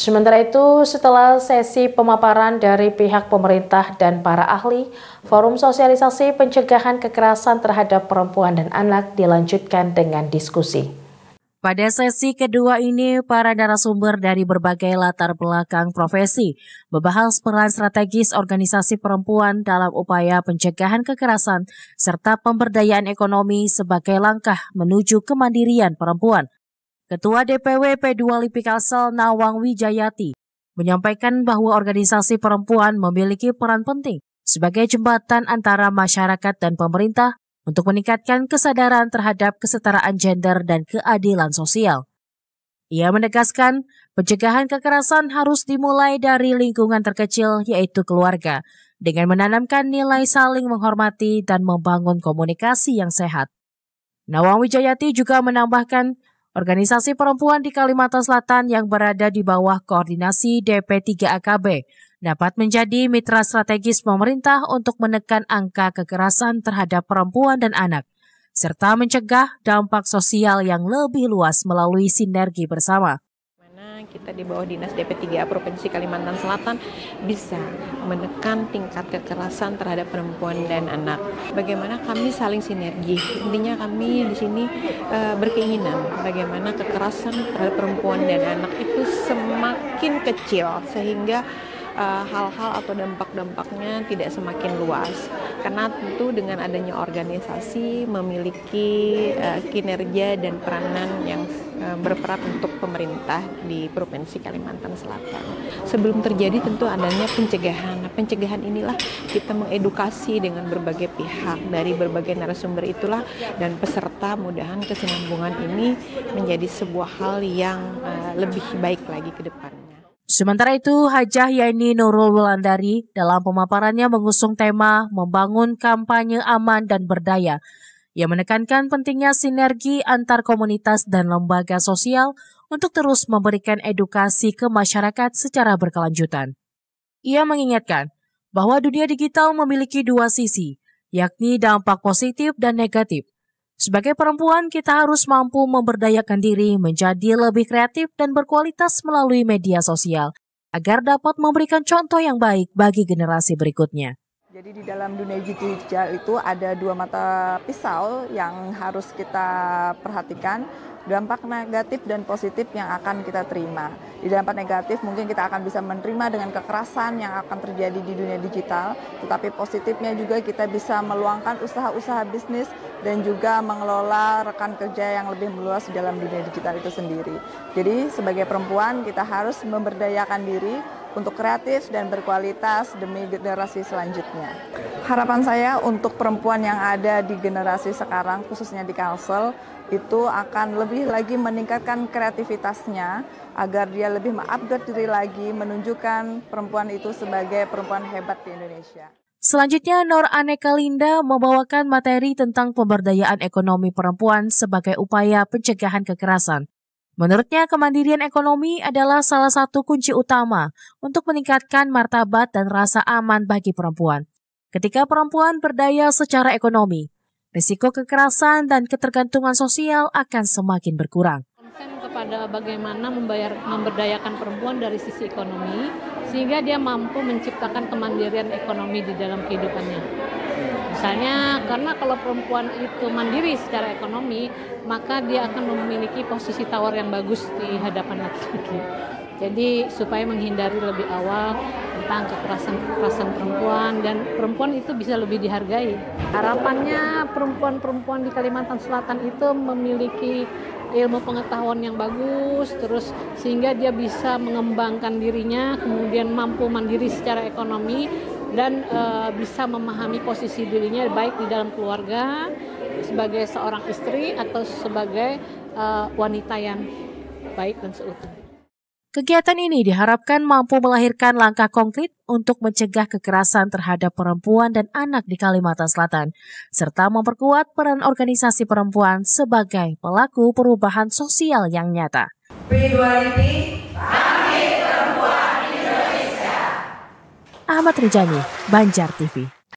Sementara itu, setelah sesi pemaparan dari pihak pemerintah dan para ahli, forum sosialisasi pencegahan kekerasan terhadap perempuan dan anak dilanjutkan dengan diskusi. Pada sesi kedua ini, para narasumber dari berbagai latar belakang profesi membahas peran strategis organisasi perempuan dalam upaya pencegahan kekerasan serta pemberdayaan ekonomi sebagai langkah menuju kemandirian perempuan. Ketua DPW P2 LIPI Kalsel Nawang Wijayati menyampaikan bahwa organisasi perempuan memiliki peran penting sebagai jembatan antara masyarakat dan pemerintah untuk meningkatkan kesadaran terhadap kesetaraan gender dan keadilan sosial. Ia menegaskan pencegahan kekerasan harus dimulai dari lingkungan terkecil yaitu keluarga dengan menanamkan nilai saling menghormati dan membangun komunikasi yang sehat. Nawang Wijayati juga menambahkan organisasi perempuan di Kalimantan Selatan yang berada di bawah koordinasi DP3AKB dapat menjadi mitra strategis pemerintah untuk menekan angka kekerasan terhadap perempuan dan anak, serta mencegah dampak sosial yang lebih luas melalui sinergi bersama. Kita di bawah Dinas DP3A Provinsi Kalimantan Selatan bisa menekan tingkat kekerasan terhadap perempuan dan anak. Bagaimana kami saling sinergi. Intinya kami di sini berkeinginan bagaimana kekerasan terhadap perempuan dan anak itu semakin kecil sehingga hal-hal atau dampak-dampaknya tidak semakin luas. Karena tentu dengan adanya organisasi memiliki kinerja dan peranan yang berperan untuk pemerintah di Provinsi Kalimantan Selatan. Sebelum terjadi tentu adanya pencegahan. Nah, pencegahan inilah kita mengedukasi dengan berbagai pihak dari berbagai narasumber itulah dan peserta mudahan kesinambungan ini menjadi sebuah hal yang lebih baik lagi ke depannya. Sementara itu, Hajah Yani Nurul Wulandari dalam pemaparannya mengusung tema membangun kampanye aman dan berdaya. Ia menekankan pentingnya sinergi antar komunitas dan lembaga sosial untuk terus memberikan edukasi ke masyarakat secara berkelanjutan. Ia mengingatkan bahwa dunia digital memiliki dua sisi, yakni dampak positif dan negatif. Sebagai perempuan, kita harus mampu memberdayakan diri menjadi lebih kreatif dan berkualitas melalui media sosial, agar dapat memberikan contoh yang baik bagi generasi berikutnya. Jadi di dalam dunia digital itu ada dua mata pisau yang harus kita perhatikan, dampak negatif dan positif yang akan kita terima. Di dampak negatif mungkin kita akan bisa menerima dengan kekerasan yang akan terjadi di dunia digital, tetapi positifnya juga kita bisa meluangkan usaha-usaha bisnis dan juga mengelola rekan kerja yang lebih meluas di dalam dunia digital itu sendiri. Jadi sebagai perempuan kita harus memberdayakan diri untuk kreatif dan berkualitas demi generasi selanjutnya. Harapan saya untuk perempuan yang ada di generasi sekarang, khususnya di Kalsel, itu akan lebih lagi meningkatkan kreativitasnya agar dia lebih mengupgrade diri lagi, menunjukkan perempuan itu sebagai perempuan hebat di Indonesia. Selanjutnya, Nur Aneka Linda membawakan materi tentang pemberdayaan ekonomi perempuan sebagai upaya pencegahan kekerasan. Menurutnya, kemandirian ekonomi adalah salah satu kunci utama untuk meningkatkan martabat dan rasa aman bagi perempuan. Ketika perempuan berdaya secara ekonomi, risiko kekerasan dan ketergantungan sosial akan semakin berkurang. Konsen kepada bagaimana memberdayakan perempuan dari sisi ekonomi, sehingga dia mampu menciptakan kemandirian ekonomi di dalam kehidupannya. Misalnya, karena kalau perempuan itu mandiri secara ekonomi, maka dia akan memiliki posisi tawar yang bagus di hadapan laki-laki. Jadi supaya menghindari lebih awal tentang kekerasan perempuan dan perempuan itu bisa lebih dihargai. Harapannya perempuan-perempuan di Kalimantan Selatan itu memiliki ilmu pengetahuan yang bagus, terus sehingga dia bisa mengembangkan dirinya, kemudian mampu mandiri secara ekonomi dan bisa memahami posisi dirinya baik di dalam keluarga, sebagai seorang istri atau sebagai wanita yang baik dan seutuhnya. Kegiatan ini diharapkan mampu melahirkan langkah konkret untuk mencegah kekerasan terhadap perempuan dan anak di Kalimantan Selatan, serta memperkuat peran organisasi perempuan sebagai pelaku perubahan sosial yang nyata. P2 LIPI, kami perempuan Indonesia. Ahmad Rijani, Banjar TV.